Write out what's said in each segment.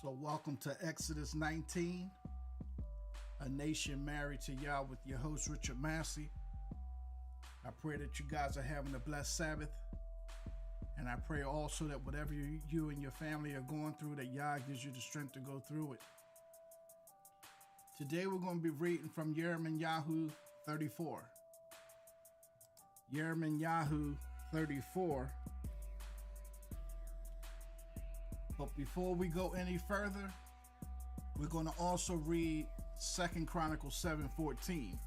So welcome to Exodus 19, a nation married to Yah, with your host Richard Massey. I pray that you guys are having a blessed Sabbath, and I pray also that whatever you and your family are going through, that Yah gives you the strength to go through it. Today we're going to be reading from Yirmeyahu 34. Yirmeyahu 34. But before we go any further, we're going to also read 2 Chronicles 7:14.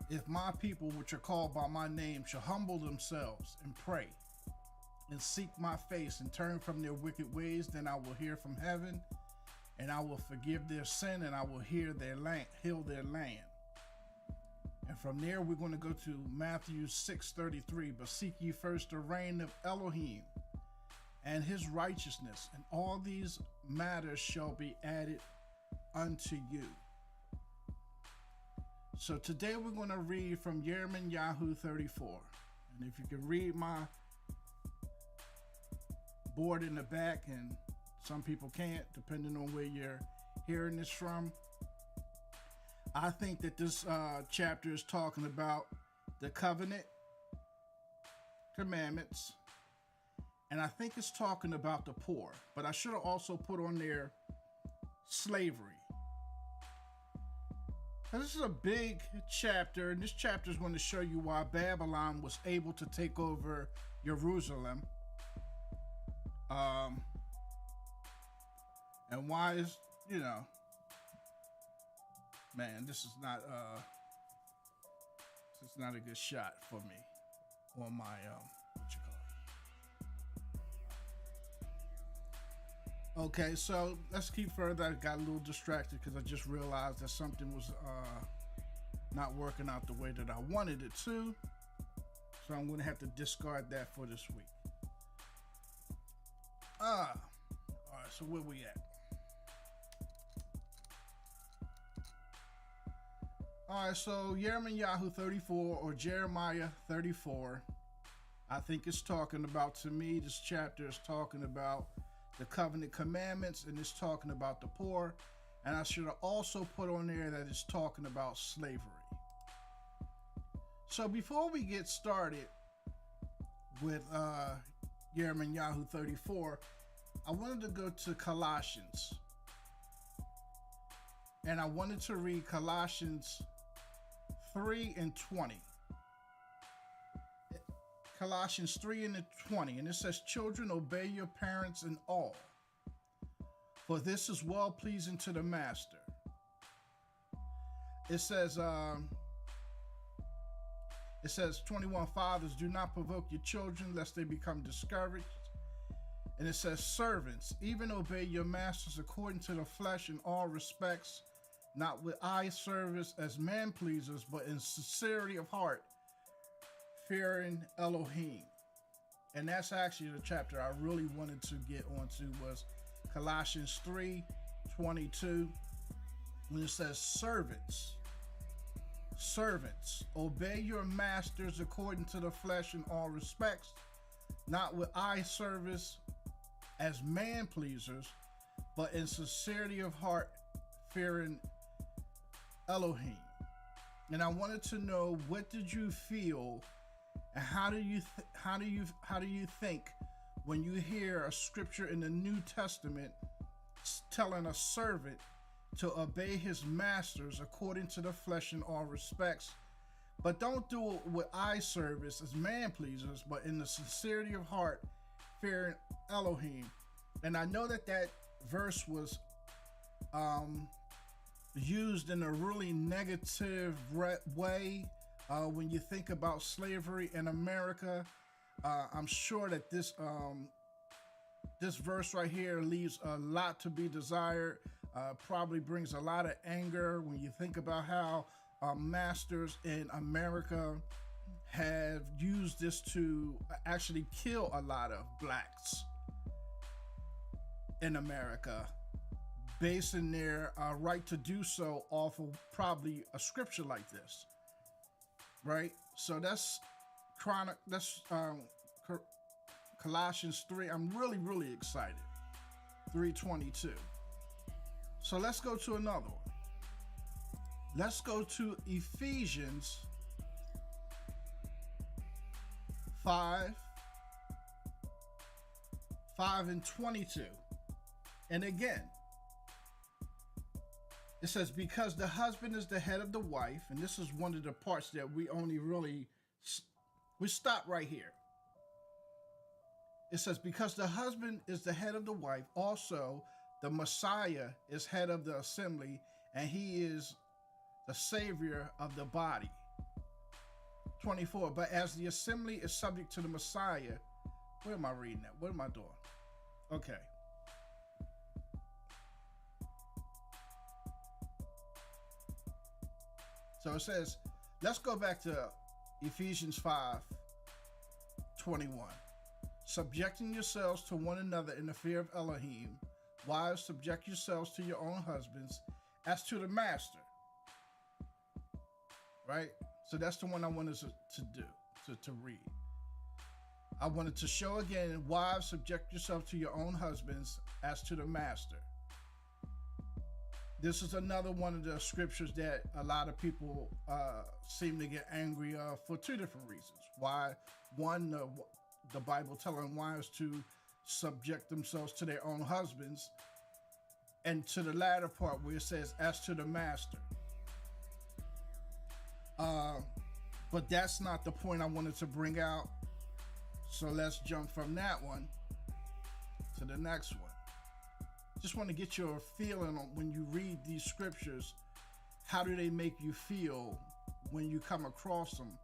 If my people, which are called by my name, shall humble themselves and pray and seek my face and turn from their wicked ways, then I will hear from heaven and I will forgive their sin and I will heal their land. And from there we're going to go to Matthew 6:33. But seek ye first the reign of Elohim and his righteousness, and all these matters shall be added unto you. So today we're going to read from Yirmeyahu 34. And if you can read my board in the back, and some people can't, depending on where you're hearing this from, I think that this chapter is talking about the covenant commandments, and I think it's talking about the poor, but I should have also put on there slavery. Now, this is a big chapter, and this chapter is going to show you why Babylon was able to take over Jerusalem, and why is, man, this is not a good shot for me on my Okay, so let's keep further. I got a little distracted because I just realized that something was not working out the way that I wanted it to. So I'm going to have to discard that for this week. All right, so where we at? All right, so Yirmeyahu 34, or Jeremiah 34, I think it's talking about, to me, this chapter is talking about the covenant commandments, and it's talking about the poor. And I should have also put on there that it's talking about slavery. So before we get started with Yirmeyahu 34, I wanted to go to Colossians. And I wanted to read Colossians 3:20. Colossians 3:20, and it says, "Children, obey your parents in all, for this is well pleasing to the master." It says 21, "Fathers, do not provoke your children, lest they become discouraged." And it says, "Servants, even obey your masters according to the flesh in all respects, not with eye service as man pleasers, but in sincerity of heart, fearing Elohim." And that's actually the chapter I really wanted to get onto, was Colossians 3:22, when it says, servants, obey your masters according to the flesh in all respects, not with eye service as man pleasers, but in sincerity of heart, fearing Elohim. And I wanted to know, what did you feel, and how do you think when you hear a scripture in the New Testament telling a servant to obey his masters according to the flesh in all respects, but don't do it with eye service as man pleasers, but in the sincerity of heart, fearing Elohim? And I know that verse was used in a really negative way when you think about slavery in America. I'm sure that this verse right here leaves a lot to be desired. Probably brings a lot of anger when you think about how masters in America have used this to actually kill a lot of blacks in America, basing their right to do so off of probably a scripture like this, right? So that's Colossians 3. I'm really excited. 3:22. So let's go to another one. Let's go to Ephesians 5:22. And again, it says, because the husband is the head of the wife, and this is one of the parts that we stop right here. It says, because the husband is the head of the wife, also the Messiah is head of the assembly, and he is the savior of the body. 24, but as the assembly is subject to the Messiah, where am I reading that? What am I doing? Okay. So it says, let's go back to Ephesians 5:21. Subjecting yourselves to one another in the fear of Elohim. Wives, subject yourselves to your own husbands as to the master. Right? So that's the one I wanted to read. I wanted to show again, wives, subject yourself to your own husbands as to the master. This is another one of the scriptures that a lot of people seem to get angry of for two different reasons. Why? One, the Bible telling wives to subject themselves to their own husbands, and to the latter part where it says, as to the master. But that's not the point I wanted to bring out. So let's jump from that one to the next one. Just want to get your feeling on when you read these scriptures. How do they make you feel when you come across them?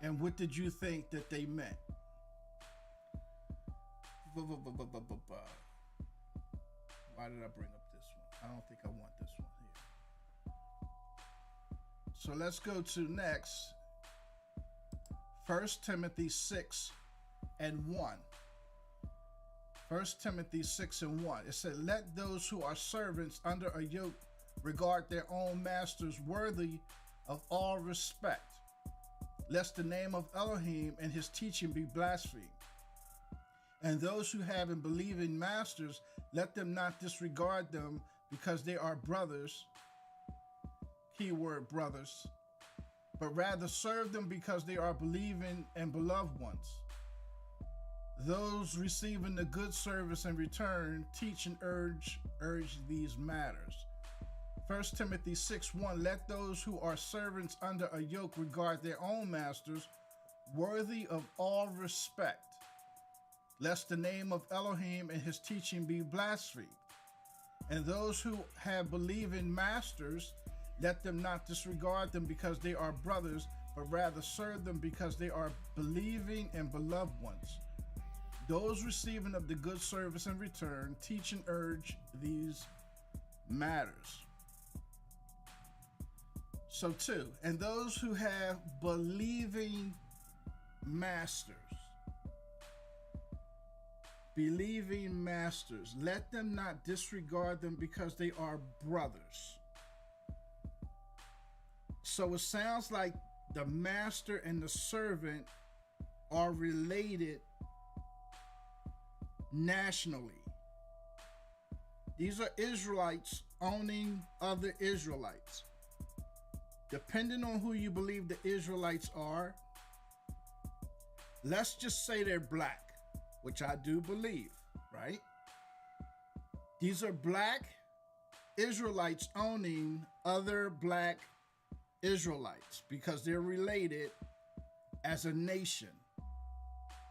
And what did you think that they meant? Why did I bring up this one? I don't think I want this one here. So let's go to next. 1 Timothy 6:1. 1 Timothy 6:1. It said, let those who are servants under a yoke regard their own masters worthy of all respect, lest the name of Elohim and his teaching be blasphemed. And those who have and believe in masters, let them not disregard them because they are brothers, keyword brothers, but rather serve them because they are believing and beloved ones. Those receiving the good service in return, teach and urge these matters. 1 Timothy 6:1, let those who are servants under a yoke regard their own masters worthy of all respect, lest the name of Elohim and his teaching be blasphemed. And those who have believing masters, let them not disregard them because they are brothers, but rather serve them because they are believing and beloved ones. Those receiving of the good service in return, teach and urge these matters. So 2, and those who have believing masters, let them not disregard them because they are brothers. So it sounds like the master and the servant are related nationally. These are Israelites owning other Israelites. Depending on who you believe the Israelites are, let's just say they're black, which I do believe, right? These are black Israelites owning other black Israelites because they're related as a nation,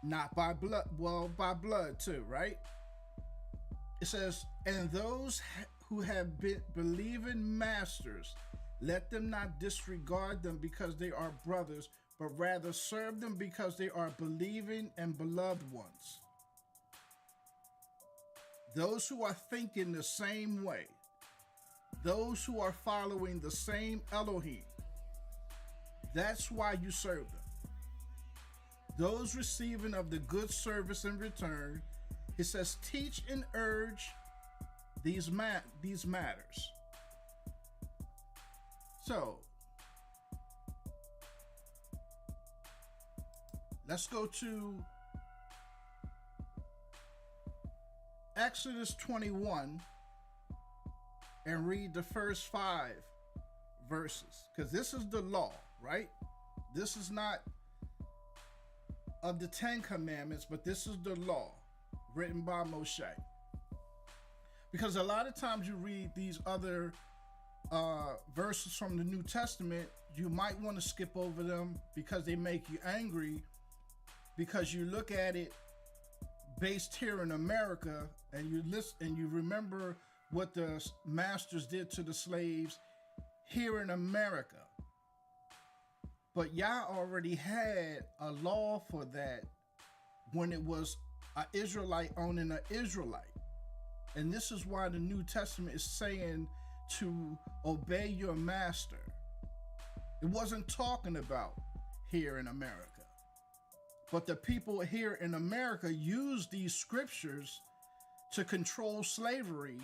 not by blood. Well, by blood too, right? It says, and those who have been believing masters, let them not disregard them because they are brothers, but rather serve them because they are believing and beloved ones. Those who are thinking the same way, those who are following the same Elohim, that's why you serve them. Those receiving of the good service in return, it says, teach and urge these matters. So, let's go to Exodus 21 and read the first 5 verses, because this is the law, right? This is not of the 10 commandments, but this is the law written by Moshe. Because a lot of times you read these other verses from the New Testament, you might want to skip over them because they make you angry, because you look at it based here in America, and you listen and you remember what the masters did to the slaves here in America. But Yah already had a law for that when it was an Israelite owning an Israelite. And this is why the New Testament is saying to obey your master. It wasn't talking about here in America. But the people here in America used these scriptures to control slavery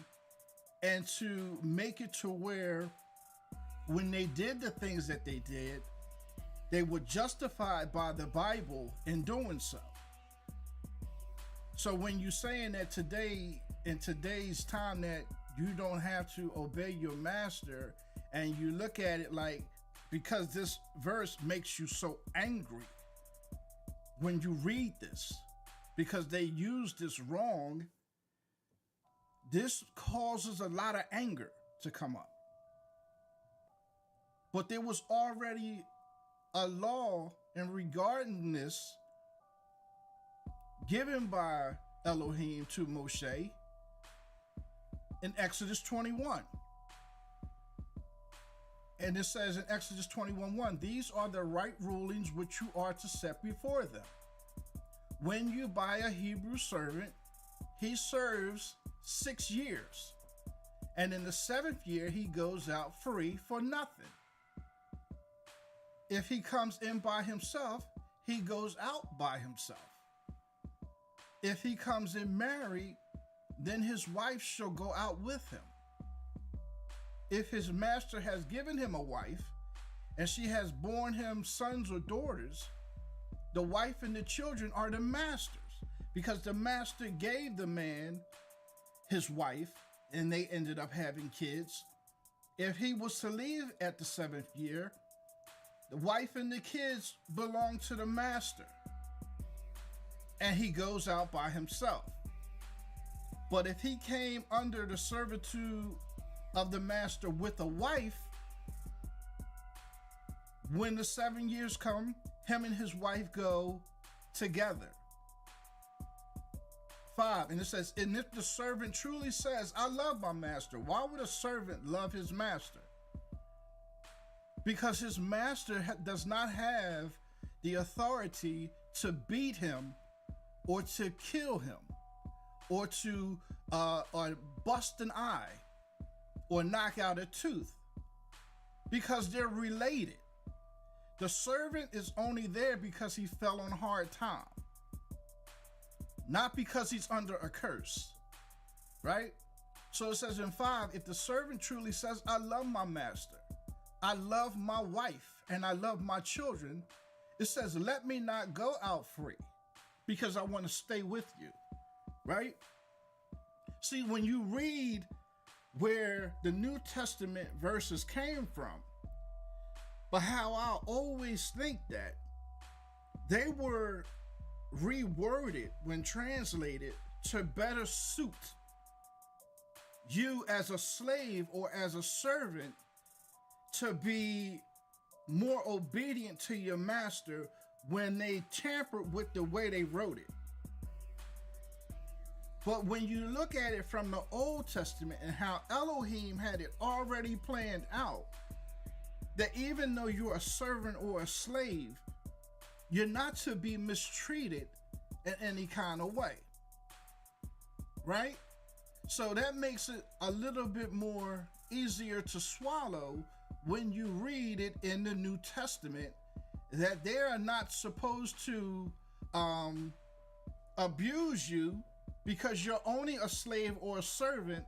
and to make it to where when they did the things that they did, they were justified by the Bible in doing so. So when you're saying that today, in today's time, that you don't have to obey your master, and you look at it like, because this verse makes you so angry when you read this, because they use this wrong, this causes a lot of anger to come up. But there was already a law in regarding this given by Elohim to Moshe in Exodus 21. And it says in Exodus 21:1, these are the right rulings which you are to set before them. When you buy a Hebrew servant, he serves 6 years, and in the 7th year he goes out free for nothing. If he comes in by himself, he goes out by himself. If he comes in married, then his wife shall go out with him. If his master has given him a wife, and she has borne him sons or daughters, the wife and the children are the master's, because the master gave the man his wife, and they ended up having kids. If he was to leave at the 7th year, the wife and the kids belong to the master, and he goes out by himself. But if he came under the servitude of the master with a wife, when the 7 years come, him and his wife go together. 5, and it says, and if the servant truly says, I love my master, why would a servant love his master? Because his master does not have the authority to beat him or to kill him or to or bust an eye or knock out a tooth, because they're related. The servant is only there because he fell on hard time, not because he's under a curse, right? So it says in 5, if the servant truly says, I love my master, I love my wife, and I love my children, it says, let me not go out free because I want to stay with you, right? See, when you read where the New Testament verses came from, but how I always think that they were reworded when translated to better suit you as a slave or as a servant to be more obedient to your master when they tampered with the way they wrote it. But when you look at it from the Old Testament and how Elohim had it already planned out, that even though you're a servant or a slave, you're not to be mistreated in any kind of way, right? So that makes it a little bit more easier to swallow when you read it in the New Testament, that they are not supposed to abuse you because you're only a slave or a servant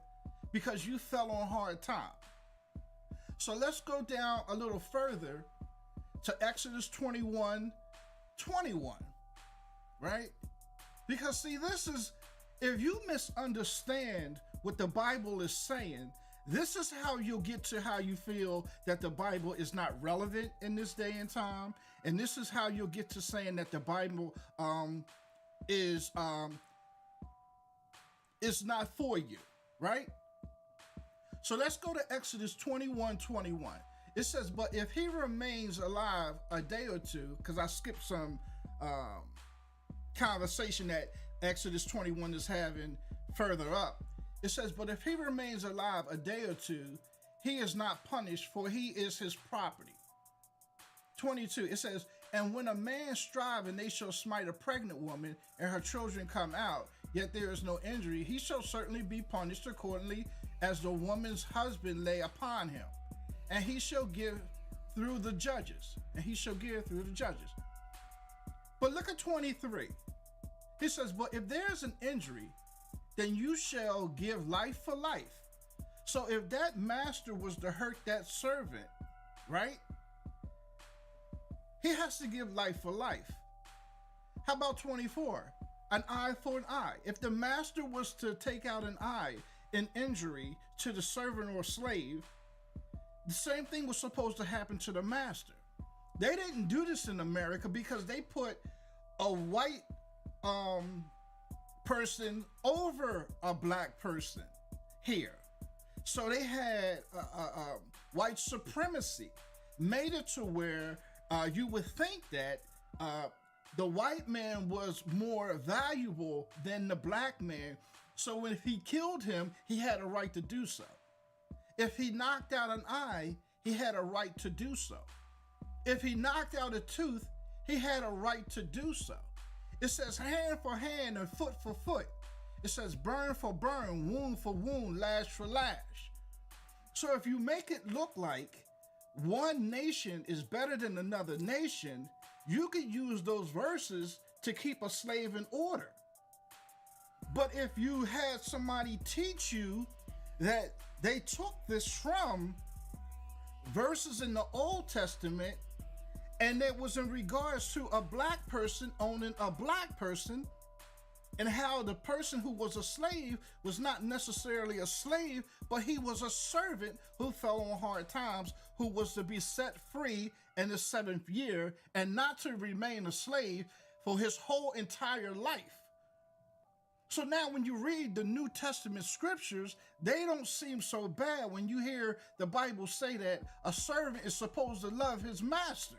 because you fell on hard time. So let's go down a little further to Exodus 21:21, right? Because see, this is If you misunderstand what the Bible is saying, this is how you'll get to how you feel that the Bible is not relevant in this day and time. And this is how you'll get to saying that the Bible is not for you, right? So let's go to Exodus 21:21. It says, but if he remains alive a day or two, because I skipped some conversation that Exodus 21 is having further up. It says, but if he remains alive a day or two, he is not punished, for he is his property. 22, it says, and when a man strive and they shall smite a pregnant woman and her children come out, yet there is no injury, he shall certainly be punished accordingly as the woman's husband lay upon him. And he shall give through the judges. But look at 23. He says, but if there is an injury, then you shall give life for life. So if that master was to hurt that servant, right? He has to give life for life. How about 24? An eye for an eye. If the master was to take out an eye in injury to the servant or slave, the same thing was supposed to happen to the master. They didn't do this in America because they put a white person over a black person here. So they had white supremacy, made it to where you would think that the white man was more valuable than the black man. So if he killed him, he had a right to do so. If he knocked out an eye, he had a right to do so. If he knocked out a tooth, he had a right to do so. It says hand for hand and foot for foot. It says burn for burn, wound for wound, lash for lash. So if you make it look like one nation is better than another nation, you could use those verses to keep a slave in order. But if you had somebody teach you that they took this from verses in the Old Testament, and it was in regards to a black person owning a black person, and how the person who was a slave was not necessarily a slave, but he was a servant who fell on hard times, who was to be set free in the 7th year and not to remain a slave for his whole entire life. So now when you read the New Testament scriptures, they don't seem so bad when you hear the Bible say that a servant is supposed to love his master,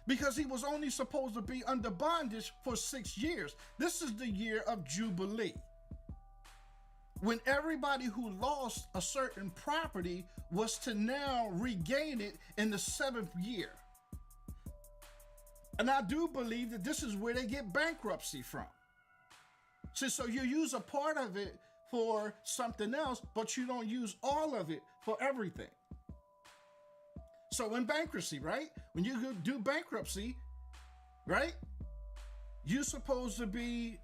because he was only supposed to be under bondage for 6 years. This is the year of Jubilee, when everybody who lost a certain property was to now regain it in the 7th year. And I do believe that this is where they get bankruptcy from. So you use a part of it for something else, but you don't use all of it for everything. So in bankruptcy, right? When you do bankruptcy, right? You're supposed to be,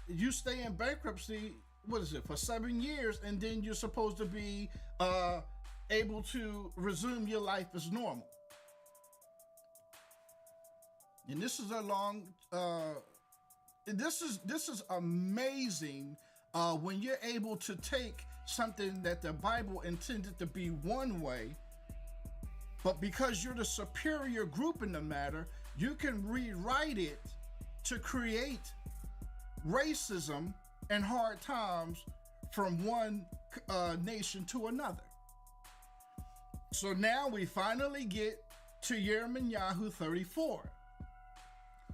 you stay in bankruptcy, what is it, for 7 years, and then you're supposed to be able to resume your life as normal. And this is a long, this is amazing when you're able to take something that the Bible intended to be one way, but because you're the superior group in the matter, you can rewrite it to create racism and hard times from one nation to another. So now we finally get to Yirmeyahu 34,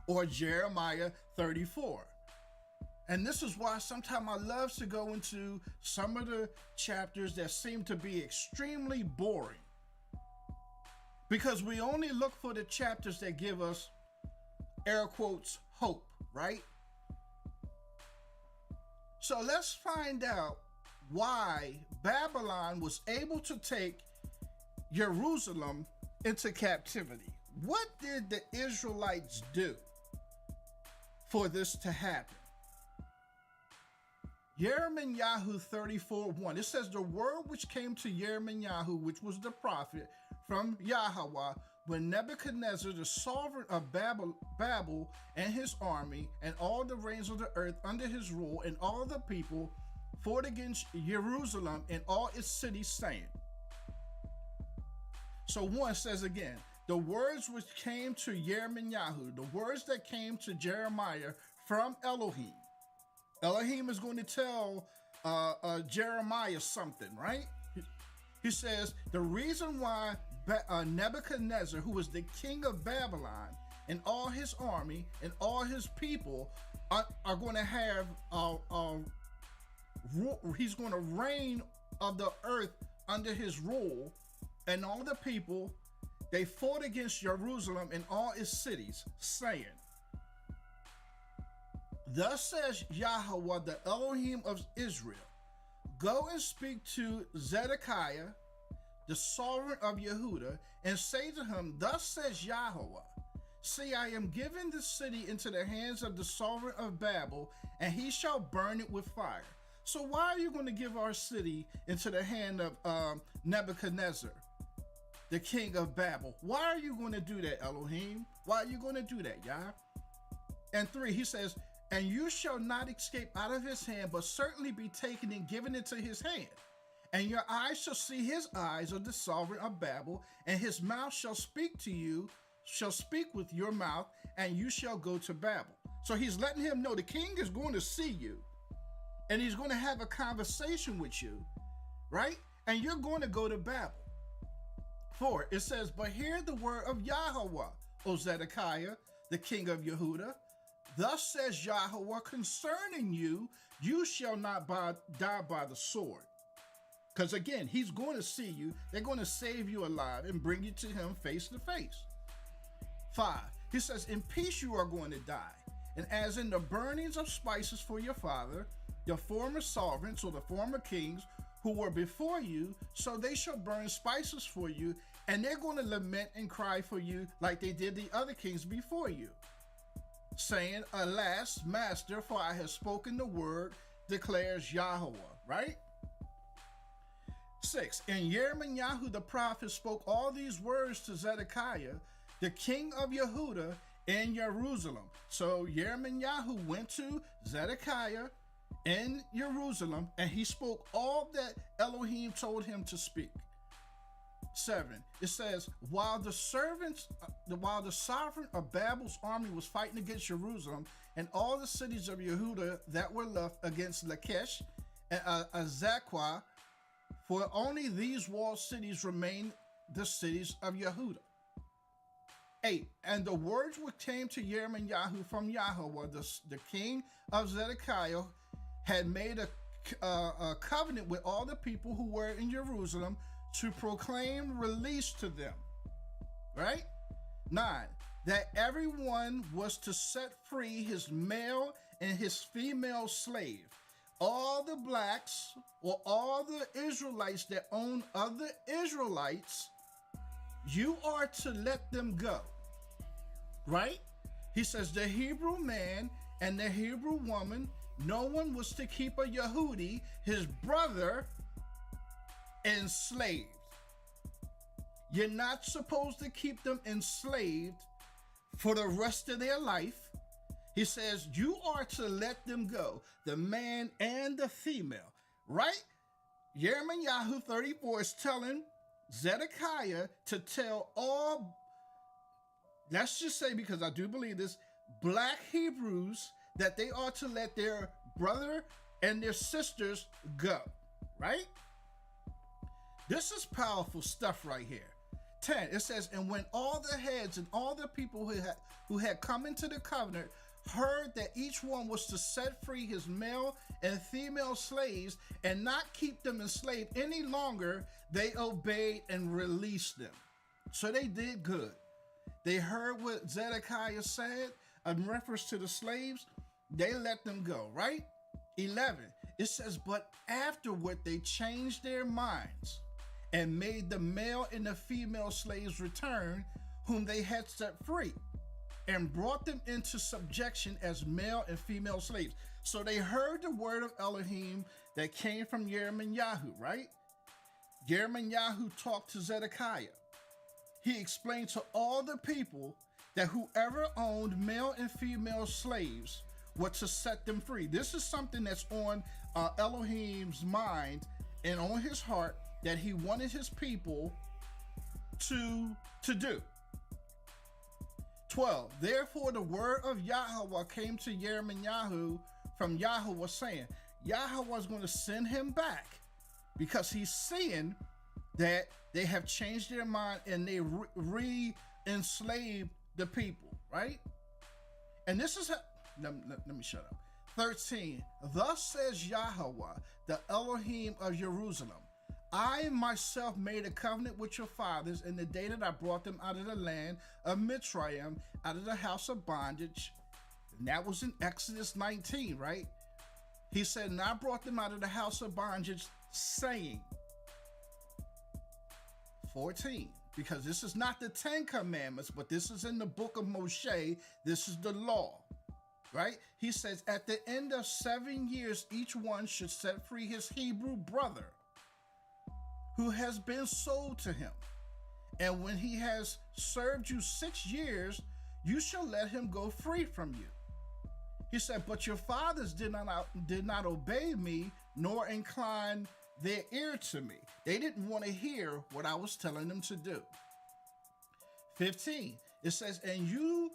or Jeremiah 34. And this is why sometimes I love to go into some of the chapters that seem to be extremely boring, because we only look for the chapters that give us, air quotes, hope, right? So let's find out why Babylon was able to take Jerusalem into captivity. What did the Israelites do for this to happen? Yirmeyahu 34:1. It says, the word which came to Yirmeyahu, which was the prophet from Yahweh, when Nebuchadnezzar, the sovereign of Babel and his army, and all the reigns of the earth under his rule, and all the people fought against Jerusalem and all its cities, saying. So 1 says again, the words which came to Yirmeyahu, the words that came to Jeremiah from Elohim. Elohim is going to tell Jeremiah something, right? He says, the reason why Nebuchadnezzar, who was the king of Babylon, and all his army and all his people are going to have, he's going to reign of the earth under his rule, and all the people, they fought against Jerusalem and all its cities, saying, thus says Yahweh, the Elohim of Israel, go and speak to Zedekiah, the sovereign of Yehudah, and say to him, thus says Yahweh, see, I am giving this city into the hands of the sovereign of Babel, and he shall burn it with fire. So why are you going to give our city into the hand of Nebuchadnezzar, the king of Babel? Why are you going to do that, Elohim? Why are you going to do that, Yah? And 3, he says, and you shall not escape out of his hand, but certainly be taken and given into his hand. And your eyes shall see his eyes of the sovereign of Babel, and his mouth shall speak to you, shall speak with your mouth, and you shall go to Babel. So he's letting him know the king is going to see you, and he's going to have a conversation with you, right? And you're going to go to Babel. 4, it says, but hear the word of Yahweh, O Zedekiah, the king of Yehudah. Thus says Yahweh, concerning you, you shall not die by the sword. Because again, he's going to see you. They're going to save you alive and bring you to him face to face. 5, he says, in peace you are going to die. And as in the burnings of spices for your father, the former sovereigns or the former kings who were before you, so they shall burn spices for you, and they're going to lament and cry for you like they did the other kings before you, saying, alas, master, for I have spoken the word, declares Yahweh, right? 6, and Yirmeyahu the prophet spoke all these words to Zedekiah, the king of Yehudah, in Jerusalem. So Yirmeyahu went to Zedekiah in Jerusalem, and he spoke all that Elohim told him to speak. 7, it says, while the sovereign of Babel's army was fighting against Jerusalem and all the cities of Yehudah that were left against Lachish and Azekah, for only these walled cities remained the cities of Yehudah. 8, and the words which came to Yirmeyahu from Yahweh, the king of Zedekiah, had made a covenant with all the people who were in Jerusalem to proclaim release to them, right? 9, that everyone was to set free his male and his female slave. All the blacks or all the Israelites that own other Israelites, you are to let them go, right? He says the Hebrew man and the Hebrew woman, no one was to keep a Yehudi, his brother, enslaved. You're not supposed to keep them enslaved for the rest of their life. He says you are to let them go, the man and the female, right? Yirmeyahu 34 is telling Zedekiah to tell all, let's just say, because I do believe this, black Hebrews, that they are to let their brother and their sisters go, right? This is powerful stuff right here. 10, it says, and when all the heads and all the people who had come into the covenant heard that each one was to set free his male and female slaves and not keep them enslaved any longer, they obeyed and released them. So they did good. They heard what Zedekiah said in reference to the slaves. They let them go, right? 11, it says, but afterward they changed their minds and made the male and the female slaves return, whom they had set free. and brought them into subjection as male and female slaves. So they heard the word of Elohim that came from Yirmeyahu, right? Yirmeyahu talked to Zedekiah. He explained to all the people that whoever owned male and female slaves were to set them free. This is something that's on Elohim's mind and on his heart that he wanted his people to do. 12. Therefore the word of Yahweh came to Yirmeyahu from Yahweh, saying, Yahweh was going to send him back because he's seeing that they have changed their mind and they re-enslaved the people, right? And this is how, let me shut up. 13. Thus says Yahweh, the Elohim of Jerusalem, I myself made a covenant with your fathers in the day that I brought them out of the land of Mitzrayim, out of the house of bondage. And that was in Exodus 19, right? He said, and I brought them out of the house of bondage, saying, 14, because this is not the 10 commandments, but this is in the book of Moshe. This is the law, right? He says, at the end of 7 years, each one should set free his Hebrew brother who has been sold to him. And when he has served you 6 years, you shall let him go free from you. He said, but your fathers did not obey me, nor incline their ear to me. They didn't want to hear what I was telling them to do. 15, it says, and you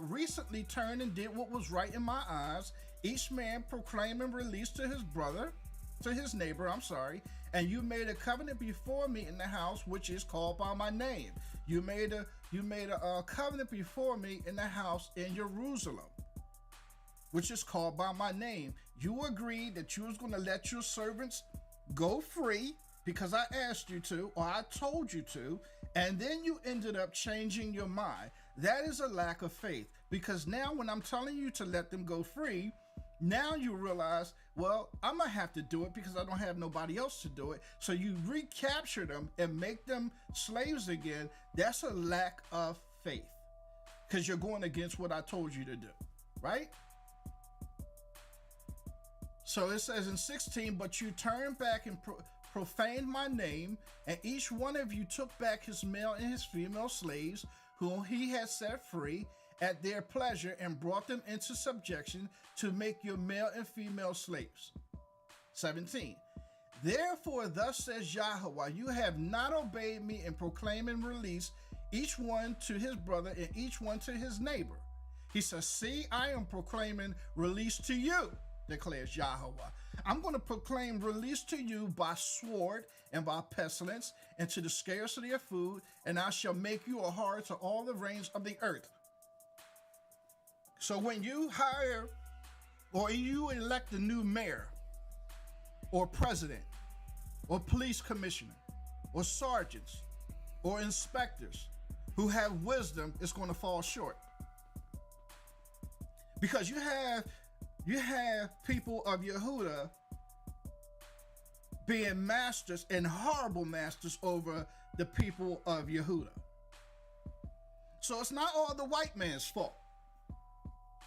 recently turned and did what was right in my eyes, each man proclaiming release to his brother, to his neighbor, and you made a covenant before me in the house which is called by my name. You made a covenant before me in the house in Jerusalem, which is called by my name. You agreed that you was going to let your servants go free because I asked you to, or I told you to, and then you ended up changing your mind. That is a lack of faith, because now when I'm telling you to let them go free, now you realize, well, I'm going to have to do it because I don't have nobody else to do it. So you recapture them and make them slaves again. That's a lack of faith because you're going against what I told you to do, right? So it says in 16, but you turned back and profaned my name, and each one of you took back his male and his female slaves, whom he had set free at their pleasure, and brought them into subjection to make your male and female slaves. 17. Therefore, thus says Yahweh, you have not obeyed me in proclaiming release, each one to his brother and each one to his neighbor. He says, see, I am proclaiming release to you, declares Yahweh. I'm going to proclaim release to you by sword and by pestilence and to the scarcity of food, and I shall make you a horror to all the reigns of the earth. So when you hire or you elect a new mayor or president or police commissioner or sergeants or inspectors who have wisdom, it's going to fall short. Because you have people of Yehudah being masters and horrible masters over the people of Yehudah. So it's not all the white man's fault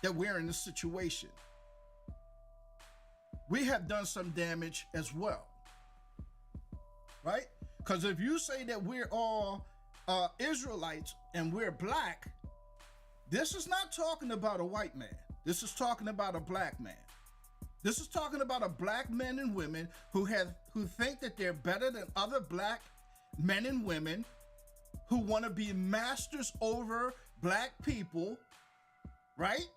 that we're in this situation. We have done some damage as well, right? Because if you say that we're all Israelites and we're black, this is not talking about a white man. This is talking about a black man. This is talking about a black men and women who think that they're better than other black men and women who want to be masters over black people, right?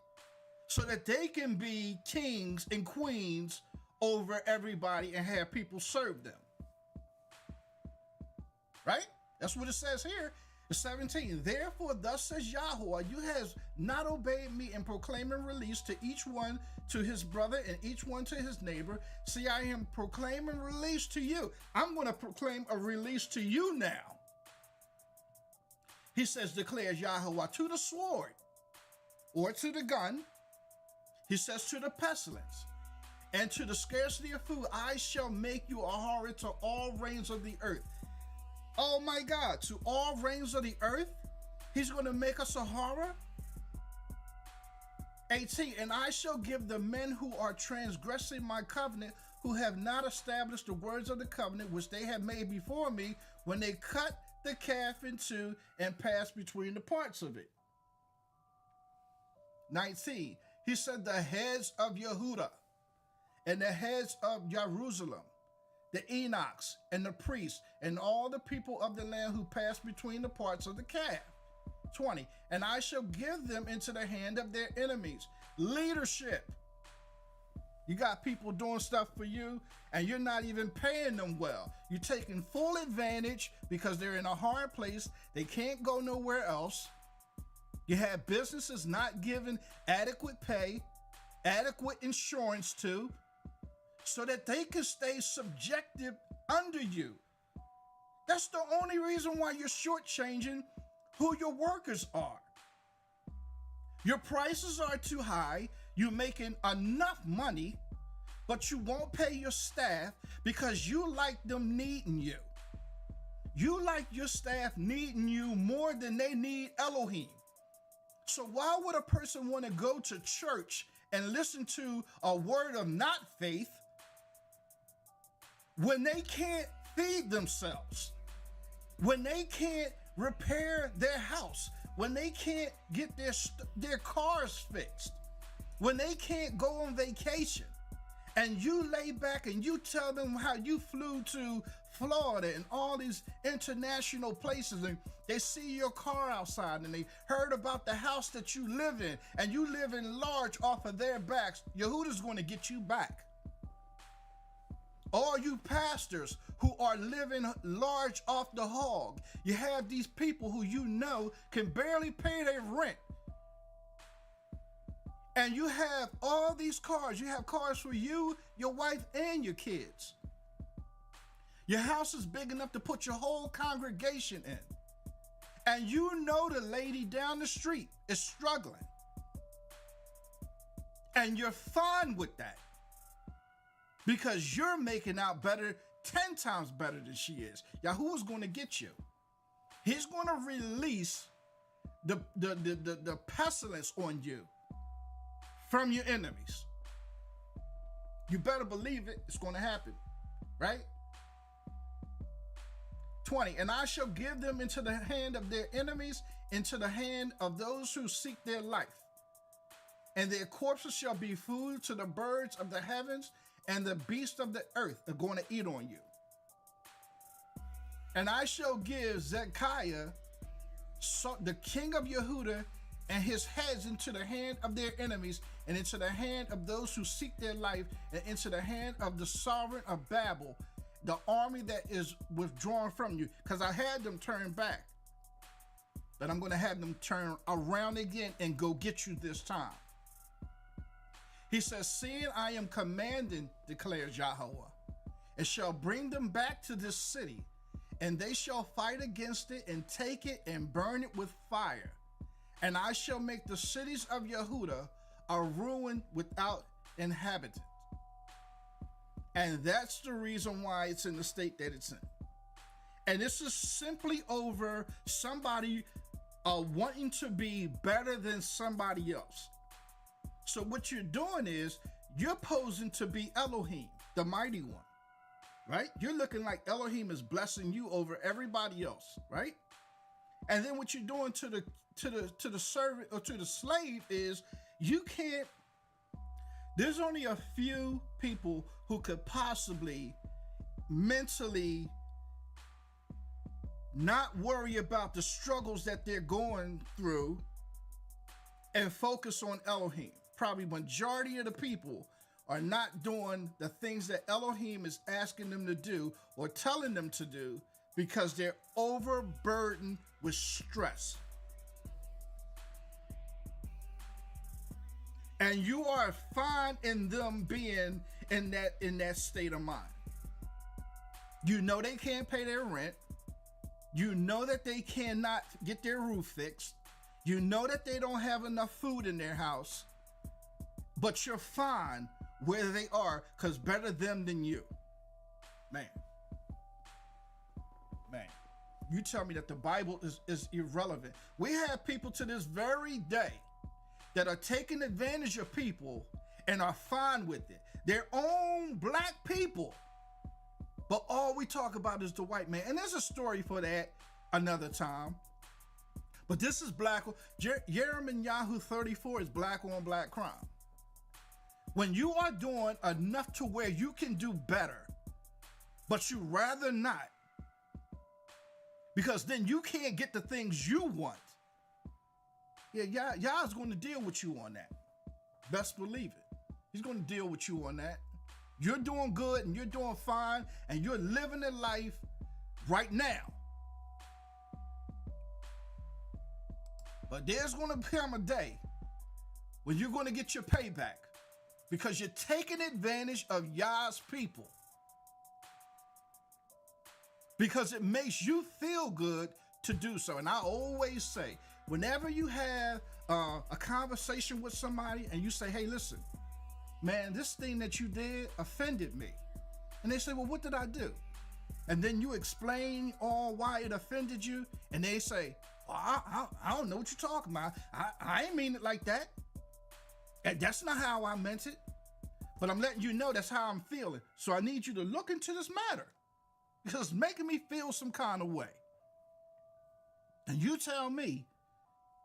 So that they can be kings and queens over everybody and have people serve them. Right? That's what it says here. 17. Therefore, thus says Yahweh, you have not obeyed me in proclaiming release to each one to his brother and each one to his neighbor. See, I am proclaiming release to you. I'm going to proclaim a release to you now. He says, declares Yahweh, to the sword or to the gun. He says, to the pestilence and to the scarcity of food, I shall make you a horror to all reigns of the earth. Oh my God, to all reigns of the earth? He's going to make us a horror. 18, and I shall give the men who are transgressing my covenant, who have not established the words of the covenant which they have made before me, when they cut the calf in two and pass between the parts of it. 19, he said, the heads of Yehudah and the heads of Jerusalem, the Enochs and the priests and all the people of the land who pass between the parts of the calf. 20, and I shall give them into the hand of their enemies. Leadership. You got people doing stuff for you and you're not even paying them well. You're taking full advantage because they're in a hard place. They can't go nowhere else. You have businesses not giving adequate pay, adequate insurance to, so that they can stay subjective under you. That's the only reason why you're shortchanging who your workers are. Your prices are too high. You're making enough money, but you won't pay your staff because you like them needing you. You like your staff needing you more than they need Elohim. So why would a person want to go to church and listen to a word of not faith when they can't feed themselves, when they can't repair their house, when they can't get their cars fixed, when they can't go on vacation, and you lay back and you tell them how you flew to Florida and all these international places, and they see your car outside and they heard about the house that you live in, and you live in large off of their backs. Yehudah's going to get you back. All you pastors who are living large off the hog, you have these people who you know can barely pay their rent. And you have all these cars. You have cars for you, your wife, and your kids. Your house is big enough to put your whole congregation in. And you know the lady down the street is struggling. And you're fine with that, because you're making out better, 10 times better than she is. Yahuwah's going to get you. He's going to release the pestilence on you from your enemies. You better believe it. It's going to happen, right? 20, and I shall give them into the hand of their enemies, into the hand of those who seek their life. And their corpses shall be food to the birds of the heavens, and the beasts of the earth are going to eat on you. And I shall give Zedekiah, the king of Yehudah, and his heads into the hand of their enemies, and into the hand of those who seek their life, and into the hand of the sovereign of Babel, the army that is withdrawn from you. Because I had them turn back, but I'm going to have them turn around again and go get you this time. He says, seeing I am commanding, declares Yahweh, and shall bring them back to this city, and they shall fight against it and take it and burn it with fire. And I shall make the cities of Yehudah a ruin without inhabitant. And that's the reason why it's in the state that it's in. And this is simply over somebody wanting to be better than somebody else. So what you're doing is you're posing to be Elohim, the mighty one, right? You're looking like Elohim is blessing you over everybody else, right? And then what you're doing to the servant or to the slave is you can't. There's only a few people who could possibly mentally not worry about the struggles that they're going through and focus on Elohim. Probably majority of the people are not doing the things that Elohim is asking them to do or telling them to do because they're overburdened with stress. And you are fine in them being in that state of mind. You know they can't pay their rent. You know that they cannot get their roof fixed. You know that they don't have enough food in their house. But you're fine where they are because better them than you. Man. you tell me that the Bible is irrelevant. We have people to this very day that are taking advantage of people and are fine with it. Their own black people. But all we talk about is the white man. And there's a story for that another time. But this is black. Yirmeyahu 34 is black on black crime. When you are doing enough to where you can do better, but you rather not, because then you can't get the things you want. Yeah, Yah's going to deal with you on that. Best believe it. He's going to deal with you on that. You're doing good and you're doing fine and you're living a life right now. But there's going to come a day when you're going to get your payback because you're taking advantage of Yah's people. Because it makes you feel good to do so. And I always say, whenever you have a conversation with somebody and you say, hey, listen, man, this thing that you did offended me. And they say, well, what did I do? And then you explain all why it offended you. And they say, well, I don't know what you're talking about. I ain't mean it like that. And that's not how I meant it. But I'm letting you know that's how I'm feeling. So I need you to look into this matter. Because it's making me feel some kind of way. And you tell me,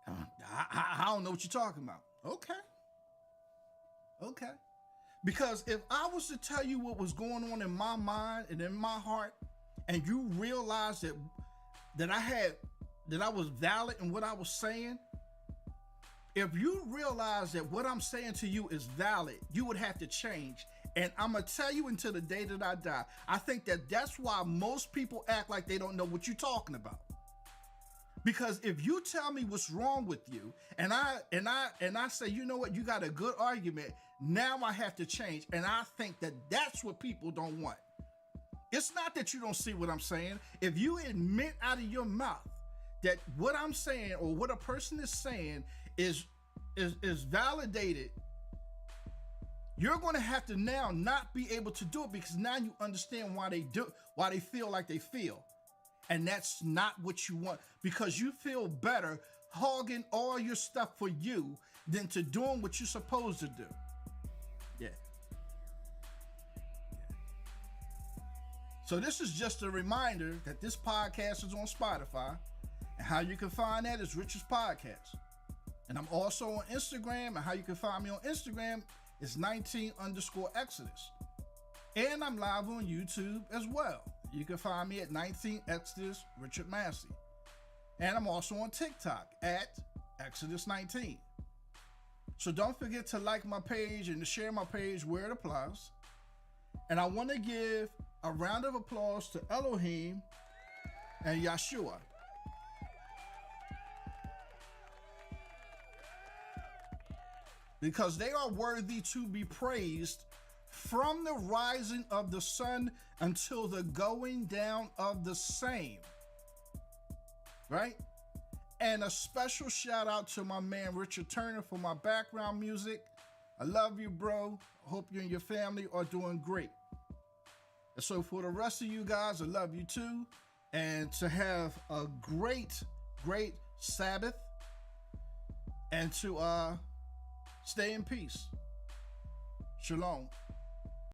I don't know what you're talking about. Okay. Because if I was to tell you what was going on in my mind and in my heart, and you realize that I was valid in what I was saying, if you realize that what I'm saying to you is valid, you would have to change. And I'm going to tell you until the day that I die. I think that that's why most people act like they don't know what you're talking about. Because if you tell me what's wrong with you, and I say, you know what, you got a good argument, now I have to change. And I think that that's what people don't want. It's not that you don't see what I'm saying. If you admit out of your mouth that what I'm saying or what a person is saying is validated, you're going to have to now not be able to do it because now you understand why they feel like they feel. And that's not what you want, because you feel better hogging all your stuff for you than to doing what you're supposed to do. Yeah. So this is just a reminder that this podcast is on Spotify, and how you can find that is Richard's Podcast. And I'm also on Instagram, and how you can find me on Instagram is 19_Exodus. And I'm live on YouTube as well. You can find me at 19Exodus Richard Massey. And I'm also on TikTok at Exodus19. So don't forget to like my page and to share my page where it applies. And I want to give a round of applause to Elohim and Yeshua. Because they are worthy to be praised from the rising of the sun until the going down of the same. Right? And a special shout out to my man Richard Turner for my background music. I love you, bro. I hope you and your family are doing great. And so for the rest of you guys, I love you too. And to have a great Sabbath. And to stay in peace. Shalom.